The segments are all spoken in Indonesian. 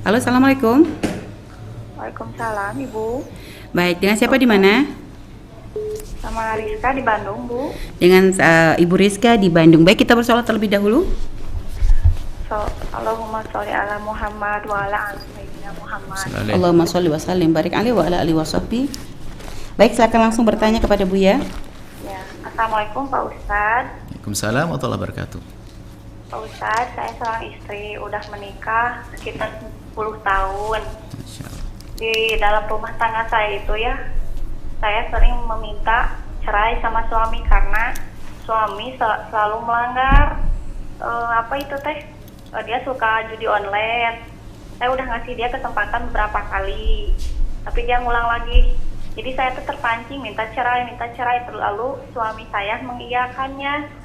Halo, assalamualaikum. Waalaikumsalam, Ibu. Baik, dengan siapa di mana? Sama Rizka di Bandung, Bu. Dengan Ibu Rizka di Bandung. Baik, kita bersolat terlebih dahulu. Allahumma sholli ala Muhammad wa ala ali sayyidina Muhammad. Allahumma sholli wa sallim barik alaihi wa ala alihi washabbi. Baik, silakan langsung bertanya kepada Buya. Ya, Assalamualaikum Pak Ustadz. Waalaikumsalam warahmatullahi wabarakatuh. Pak Ustadz, saya seorang istri, udah menikah sekitar 10 tahun. Masya Allah. Di dalam rumah tangga saya itu ya, saya sering meminta cerai sama suami karena suami selalu melanggar dia suka judi online. Saya udah ngasih dia kesempatan beberapa kali, tapi dia ngulang lagi. Jadi saya tuh terpancing minta cerai. Lalu suami saya mengiyakannya.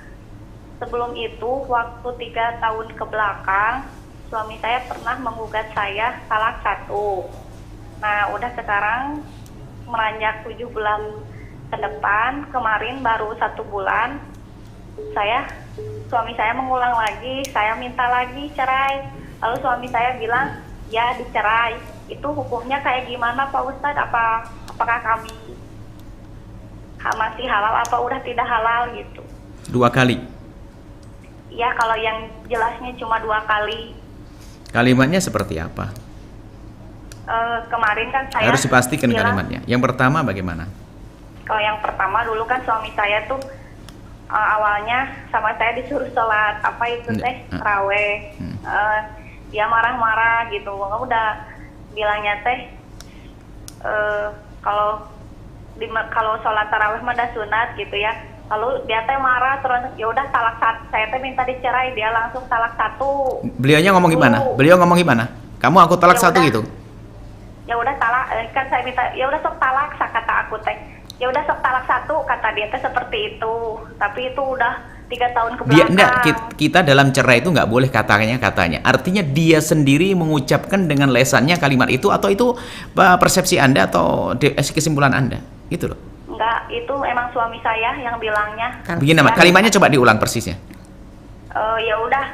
Sebelum itu, waktu 3 tahun ke belakang, suami saya pernah menggugat saya talak 1. Nah, udah sekarang meranjak 7 bulan ke depan, kemarin baru 1 bulan, suami saya mengulang lagi, saya minta lagi cerai. Lalu suami saya bilang, ya dicerai. Itu hukumnya kayak gimana Pak Ustadz? Apakah kami masih halal apa udah tidak halal gitu? 2 kali. Ya, kalau yang jelasnya cuma 2 kali. Kalimatnya seperti apa? Kemarin kan saya Harus dipastikan bilang, kalimatnya. Yang pertama bagaimana? kalau yang pertama dulu kan suami saya tuh awalnya sama saya disuruh sholat taraweh. Dia marah-marah gitu. Udah bilangnya kalau sholat taraweh mah udah sunat gitu ya. Lalu dia marah terus, ya udah talak 1. Saya minta dicerai, dia langsung talak 1. Beliaunya ngomong gimana? Beliau ngomong gimana? Kamu aku talak Ya 1 udah. gitu. Ya udah talak, kan saya minta, ya udah sok talak, kata aku ya udah sok talak 1, kata dia seperti itu. Tapi itu udah 3 tahun ke Dia belakang. enggak, kita dalam cerai itu nggak boleh katanya. Artinya dia sendiri mengucapkan dengan lesannya kalimat itu, atau itu persepsi Anda atau kesimpulan Anda? Gitu loh. Enggak, itu emang suami saya yang bilangnya. Begini kalimatnya coba diulang persisnya. Ya udah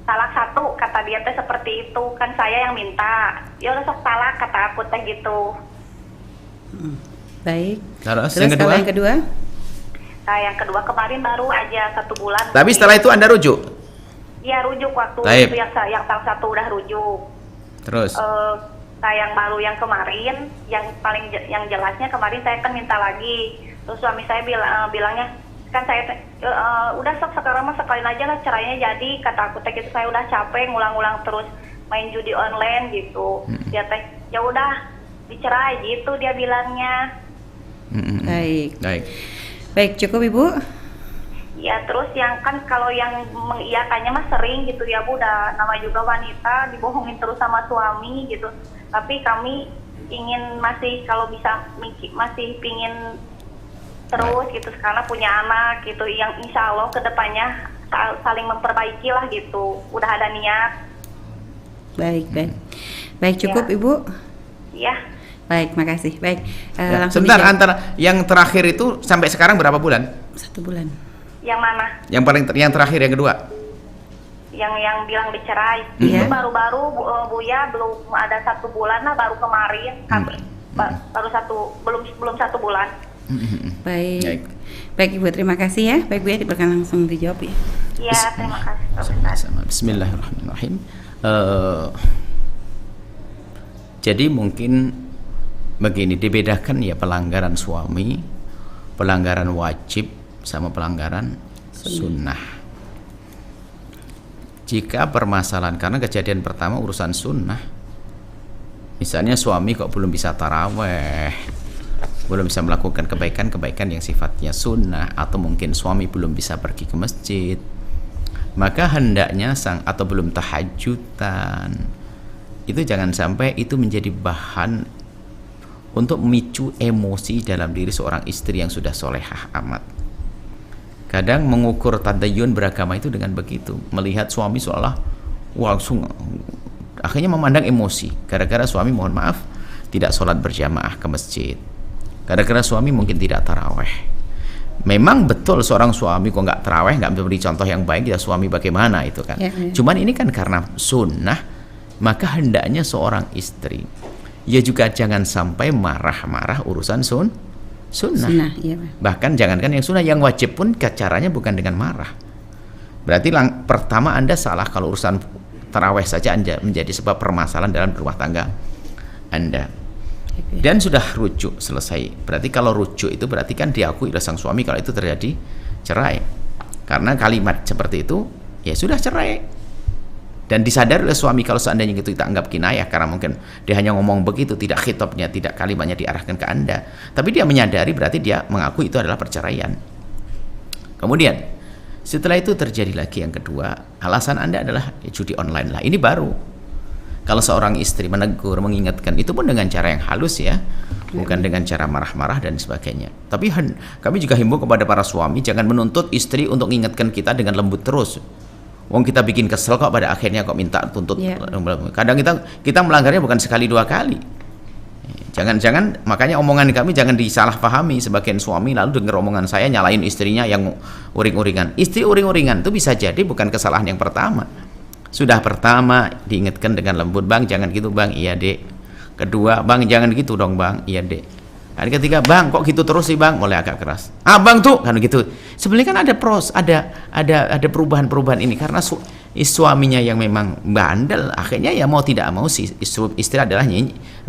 talak 1, kata dia seperti itu, kan saya yang minta. Ya udah sok talak, kata aku gitu. Baik. Terus Yang yang kedua? Nah, yang kedua kemarin baru aja 1 bulan. Tapi setelah itu Anda rujuk? Iya, rujuk waktu Baik. itu yang talak 1 udah rujuk. Terus? Yang baru yang kemarin, yang jelasnya kemarin saya kan minta lagi. Terus suami saya bilangnya, kan saya udah sekarang mah sekalian aja lah cerainya jadi, kata aku gitu. Saya udah capek ngulang-ulang terus main judi online gitu. Dia ya udah dicerai gitu dia bilangnya. Baik, cukup Ibu. Ya, terus yang kan kalau yang mengiyakannya mah sering gitu ya Bu, udah nama juga wanita dibohongin terus sama suami gitu. Tapi kami ingin masih kalau bisa masih pingin terus gitu karena punya anak gitu yang insya Allah kedepannya saling memperbaiki lah gitu. Udah ada niat. Baik cukup Ya. Ibu. Ya. Baik, makasih. Baik. Langsung Sebentar, dijawab. antara yang terakhir itu sampai sekarang berapa bulan? 1 bulan. Yang mana? Yang terakhir yang kedua. Yang bilang dicerai. Iya. Itu baru-baru Buya belum ada 1 bulan lah, baru kemarin kami baru belum 1 bulan. Baik. Baik Ibu, terima kasih ya. Baik Bu ya, diperkan langsung dijawab ya. Iya, terima kasih Pak Ustadz. Bismillahirrahmanirrahim. Jadi mungkin begini, dibedakan ya pelanggaran suami, pelanggaran wajib sama pelanggaran sunnah. Jika permasalahan karena kejadian pertama urusan sunnah, misalnya suami kok belum bisa taraweh, belum bisa melakukan kebaikan-kebaikan yang sifatnya sunnah, atau mungkin suami belum bisa pergi ke masjid, maka hendaknya atau belum tahajudan, itu jangan sampai itu menjadi bahan untuk memicu emosi dalam diri seorang istri yang sudah solehah amat. Kadang mengukur tadayun beragama itu dengan begitu, melihat suami seolah langsung akhirnya memandang emosi gara-gara suami mohon maaf tidak sholat berjamaah ke masjid, gara-gara suami mungkin tidak taraweh. Memang betul seorang suami kok nggak taraweh, nggak memberi contoh yang baik, ya suami bagaimana itu kan. Cuman ini kan karena sunnah, maka hendaknya seorang istri ya juga jangan sampai marah-marah urusan sunnah. Iya, Pak. Bahkan jangankan yang sunnah, yang wajib pun caranya bukan dengan marah. Berarti pertama Anda salah kalau urusan taraweh saja Anda menjadi sebab permasalahan dalam rumah tangga Anda. Dan sudah rujuk selesai. Berarti kalau rujuk itu berarti kan diakui oleh sang suami kalau itu terjadi cerai. Karena kalimat seperti itu ya sudah cerai. Dan disadari oleh suami kalau seandainya itu kita anggap kinayah karena mungkin dia hanya ngomong begitu, tidak khitabnya, tidak kalimatnya diarahkan ke Anda. Tapi dia menyadari berarti dia mengakui itu adalah perceraian. Kemudian setelah itu terjadi lagi yang kedua, alasan Anda adalah judi online lah. Ini baru. Kalau seorang istri menegur, mengingatkan, itu pun dengan cara yang halus ya, bukan dengan cara marah-marah dan sebagainya. Tapi kami juga himbau kepada para suami, jangan menuntut istri untuk mengingatkan kita dengan lembut terus. Wong kita bikin kesel kok pada akhirnya kok minta tuntut. Kadang kita melanggarnya bukan sekali dua kali. Jangan makanya omongan kami jangan disalahpahami sebagian suami lalu dengar omongan saya nyalain istrinya yang uring-uringan. Istri uring-uringan itu bisa jadi bukan kesalahan yang pertama. Sudah pertama diingatkan dengan lembut, "Bang, jangan gitu, Bang." "Iya, Dek." Kedua, "Bang, jangan gitu dong, Bang." "Iya, Dek." Hari ketiga, "Bang, kok gitu terus sih, Bang?" Mulai agak keras. "Abang tuh," kan gitu. Sebenarnya kan ada perubahan-perubahan ini karena suaminya yang memang bandel, akhirnya ya mau tidak mau si istri adalah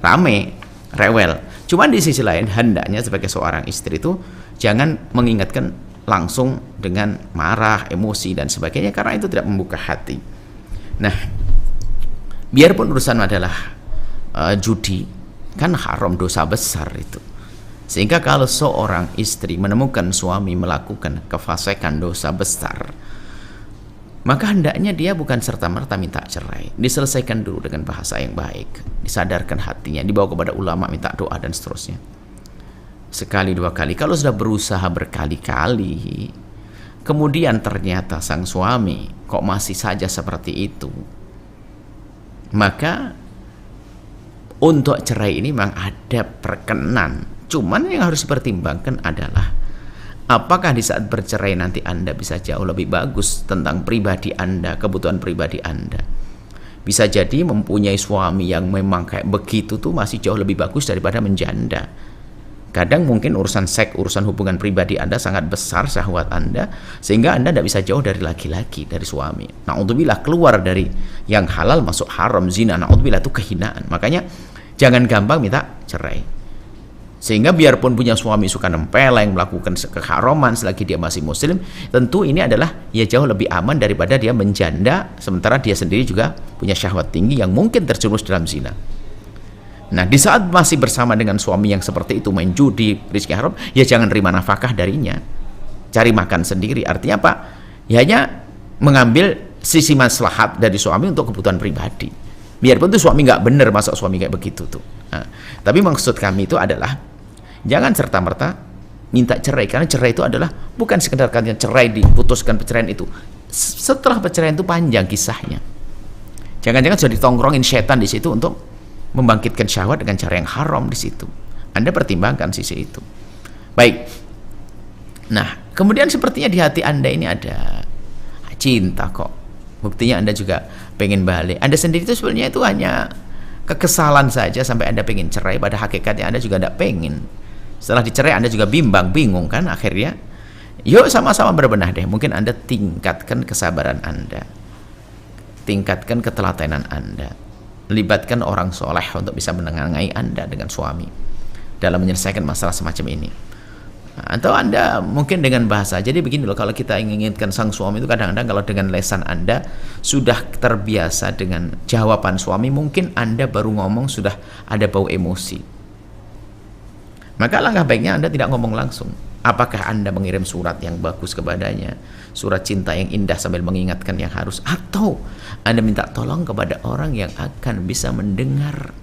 rame, rewel. Cuman di sisi lain hendaknya sebagai seorang istri itu jangan mengingatkan langsung dengan marah, emosi dan sebagainya karena itu tidak membuka hati. Nah, biarpun urusan adalah judi, kan haram, dosa besar itu. Sehingga kalau seorang istri menemukan suami melakukan kefasikan, dosa besar, maka hendaknya dia bukan serta-merta minta cerai. Diselesaikan dulu dengan bahasa yang baik, disadarkan hatinya, dibawa kepada ulama, minta doa dan seterusnya. Sekali dua kali, kalau sudah berusaha berkali-kali, kemudian ternyata sang suami kok masih saja seperti itu, maka untuk cerai ini memang ada perkenan. Cuman yang harus dipertimbangkan adalah apakah di saat bercerai nanti Anda bisa jauh lebih bagus tentang pribadi Anda, kebutuhan pribadi Anda. Bisa jadi mempunyai suami yang memang kayak begitu tuh masih jauh lebih bagus daripada menjanda. Kadang mungkin urusan seks, urusan hubungan pribadi Anda sangat besar syahwat Anda, sehingga Anda tidak bisa jauh dari laki-laki, dari suami. Na'udzubillah, keluar dari yang halal masuk haram, zina, na'udzubillah, itu kehinaan. Makanya jangan gampang minta cerai. Sehingga biarpun punya suami suka nempeleng, melakukan keharaman selagi dia masih muslim, tentu ini adalah ya jauh lebih aman daripada dia menjanda, sementara dia sendiri juga punya syahwat tinggi yang mungkin terjerumus dalam zina. Nah, di saat masih bersama dengan suami yang seperti itu, main judi, rizki haram, ya jangan terima nafkah darinya. Cari makan sendiri. Artinya apa? Ya hanya mengambil sisi maslahat dari suami untuk kebutuhan pribadi. Biarpun itu suami nggak bener, masa suami kayak begitu tuh. Nah, tapi maksud kami itu adalah jangan serta-merta minta cerai, karena cerai itu adalah bukan sekedar kalian cerai, diputuskan perceraian itu. Setelah perceraian itu panjang kisahnya. Jangan-jangan sudah ditongkrongin setan di situ untuk membangkitkan syahwat dengan cara yang haram di situ. Anda pertimbangkan sisi itu. Baik. Nah, kemudian sepertinya di hati Anda ini ada cinta kok. Buktinya Anda juga pengen balik. Anda sendiri itu sebenarnya itu hanya kekesalan saja sampai Anda pengen cerai, pada hakikatnya Anda juga tidak pengen. Setelah dicerai Anda juga bingung kan akhirnya. Yuk sama-sama berbenah deh. Mungkin Anda tingkatkan kesabaran Anda, tingkatkan ketelatenan Anda, libatkan orang soleh untuk bisa menengahi Anda dengan suami dalam menyelesaikan masalah semacam ini. Atau Anda mungkin dengan bahasa, jadi begini loh, kalau kita inginkan sang suami itu kadang-kadang kalau dengan lesan Anda sudah terbiasa dengan jawaban suami, mungkin Anda baru ngomong sudah ada bau emosi. Maka langkah baiknya Anda tidak ngomong langsung. Apakah Anda mengirim surat yang bagus kepadanya, surat cinta yang indah sambil mengingatkan yang harus, atau Anda minta tolong kepada orang yang akan bisa mendengar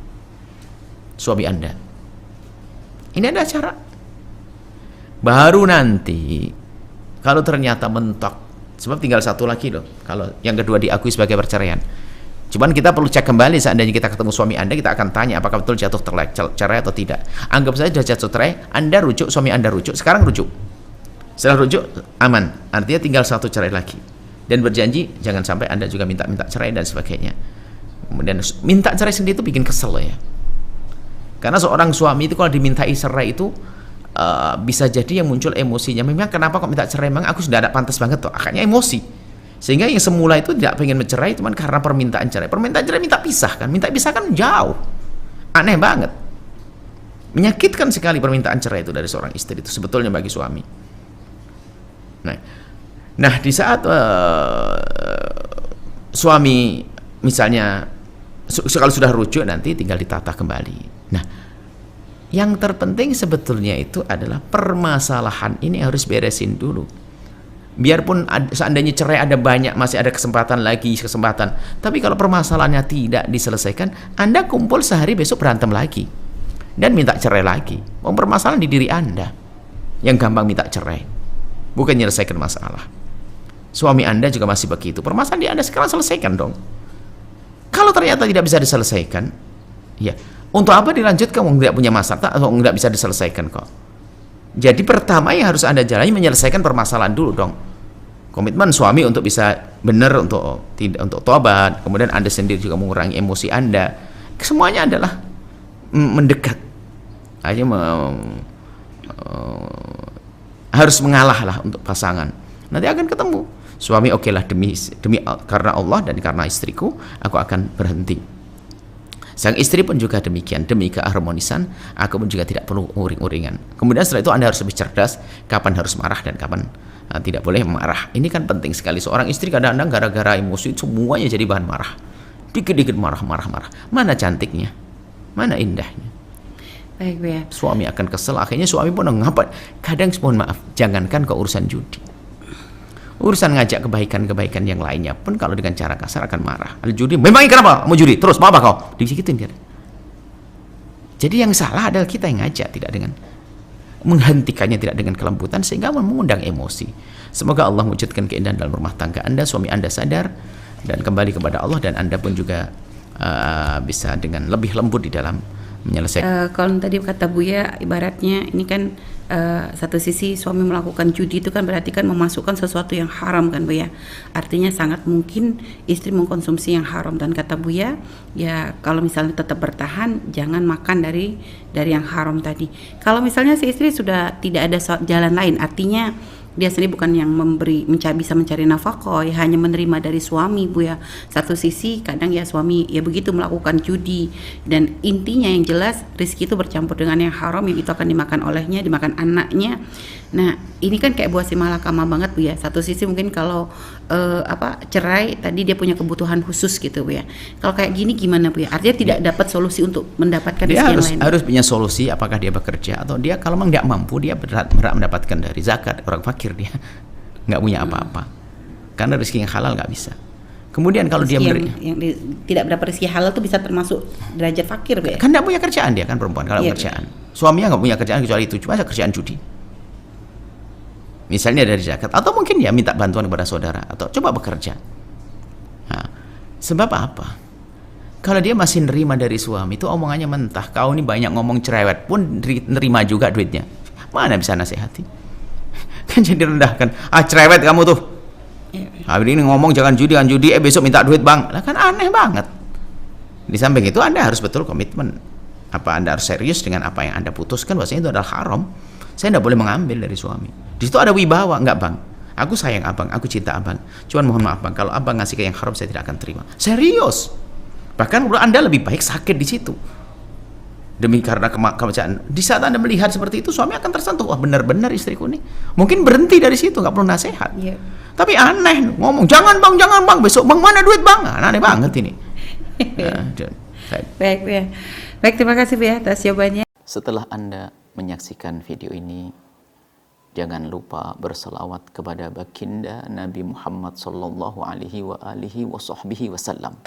suami Anda. Ini ada cara. Baru nanti kalau ternyata mentok, sebab tinggal satu lagi loh, kalau yang kedua diakui sebagai perceraian. Cuman kita perlu cek kembali, seandainya kita ketemu suami Anda, kita akan tanya apakah betul jatuh cerai atau tidak. Anggap saja sudah jatuh cerai, Anda rujuk, suami Anda rujuk, sekarang rujuk. Setelah rujuk aman, artinya tinggal satu cerai lagi. Dan berjanji jangan sampai Anda juga minta cerai dan sebagainya. Kemudian minta cerai sendiri itu bikin kesel ya. Karena seorang suami itu kalau dimintai cerai itu bisa jadi yang muncul emosinya. Memang kenapa kok minta cerai? Memang aku sudah ada pantas banget tuh. Akhirnya emosi. Sehingga yang semula itu tidak pengen mencerai, cuman karena permintaan cerai. Permintaan cerai minta pisah kan? Minta pisah kan jauh. Aneh banget. Menyakitkan sekali permintaan cerai itu dari seorang istri itu sebetulnya bagi suami. Nah di saat suami misalnya kalau sudah rujuk nanti tinggal ditata kembali. Nah, yang terpenting sebetulnya itu adalah permasalahan ini harus beresin dulu. Biarpun seandainya cerai ada banyak, masih ada kesempatan. Tapi kalau permasalahannya tidak diselesaikan, Anda kumpul sehari besok berantem lagi dan minta cerai lagi. Permasalahan di diri Anda yang gampang minta cerai, bukan menyelesaikan masalah. Suami Anda juga masih begitu. Permasalahan di Anda sekarang selesaikan dong. Kalau ternyata tidak bisa diselesaikan, ya untuk apa dilanjutkan? Nggak punya masalah atau nggak bisa diselesaikan kok. Jadi pertama yang harus Anda jalani menyelesaikan permasalahan dulu dong. Komitmen suami untuk bisa benar untuk tobat, kemudian Anda sendiri juga mengurangi emosi Anda. Semuanya adalah mendekat. Hanya harus mengalah lah untuk pasangan. Nanti akan ketemu. Suami oke lah demi karena Allah dan karena istriku aku akan berhenti. Sang istri pun juga demikian, demi keharmonisan aku pun juga tidak perlu uring-uringan. Kemudian setelah itu Anda harus lebih cerdas kapan harus marah dan kapan tidak boleh marah. Ini kan penting sekali. Seorang istri kadang-kadang gara-gara emosi semuanya jadi bahan marah. Dikit-dikit marah. Mana cantiknya? Mana indahnya? Baik, Bu ya. Suami akan kesel, akhirnya suami pun ngapa? Kadang mohon maaf, jangankan ke urusan judi. Urusan ngajak kebaikan yang lainnya pun kalau dengan cara kasar akan marah. Ada judi, memangnya kenapa mau judi? Terus mau apa kau? Digituin dia. Jadi yang salah adalah kita yang ngajak, tidak dengan menghentikannya, tidak dengan kelembutan sehingga mengundang emosi. Semoga Allah wujudkan keindahan dalam rumah tangga Anda, suami Anda sadar dan kembali kepada Allah, dan Anda pun juga bisa dengan lebih lembut di dalam menyelesaikan. Kalau tadi kata Buya, ibaratnya ini kan satu sisi suami melakukan judi itu kan berarti kan memasukkan sesuatu yang haram kan Buya. Artinya sangat mungkin istri mengkonsumsi yang haram, dan kata Buya ya kalau misalnya tetap bertahan jangan makan dari yang haram tadi. Kalau misalnya si istri sudah tidak ada jalan lain, artinya dia sendiri bukan yang bisa mencari nafkah, ya hanya menerima dari suami Bu ya. Satu sisi kadang ya suami ya begitu melakukan judi, dan intinya yang jelas rezeki itu bercampur dengan yang haram, yang itu akan dimakan olehnya, dimakan anaknya. Nah ini kan kayak buah si malakama banget Bu ya. Satu sisi mungkin kalau cerai tadi dia punya kebutuhan khusus gitu Bu ya. Kalau kayak gini gimana Bu ya? Artinya tidak dapat solusi untuk mendapatkan rezeki yang lain. Dia harus punya solusi, apakah dia bekerja atau dia kalau memang tidak mampu dia berhak mendapatkan dari zakat. Orang fakir dia nggak punya apa-apa karena rezeki yang halal nggak bisa. Kemudian kalau rezeki yang tidak mendapat rezeki halal itu bisa termasuk derajat fakir Bu ya? Kan nggak punya kerjaan dia kan perempuan kalau kerjaan. Suaminya nggak punya kerjaan kecuali itu, cuma kerjaan judi. Misalnya dari zakat, atau mungkin ya minta bantuan kepada saudara, atau coba bekerja. Nah, sebab apa? Kalau dia masih nerima dari suami itu omongannya mentah, kau ini banyak ngomong cerewet pun nerima juga duitnya. Mana bisa nasihati? Kan jadi rendahkan. Cerewet kamu tuh. Habis ini ngomong jangan judi, besok minta duit bang. Lah kan aneh banget. Di samping itu Anda harus betul komitmen. Apa Anda harus serius dengan apa yang Anda putuskan, bahwasanya itu adalah haram. Saya tidak boleh mengambil dari suami. Di situ ada wibawa, enggak bang. Aku sayang abang, aku cinta abang. Cuman mohon maaf bang, kalau abang ngasih ke yang haram saya tidak akan terima. Serius. Bahkan menurut Anda lebih baik sakit di situ. Demi karena kemanusiaan. Di saat Anda melihat seperti itu, suami akan tersentuh. Wah benar-benar istriku nih. Mungkin berhenti dari situ, nggak perlu nasihat. Yeah. Tapi aneh ngomong, jangan bang, besok bang mana duit bang. Aneh banget ini. Baik ya. Baik, terima kasih Bu ya atas jawabannya. Setelah Anda menyaksikan video ini, jangan lupa berselawat kepada baginda Nabi Muhammad sallallahu alaihi wa alihi wa sahbihi wasallam.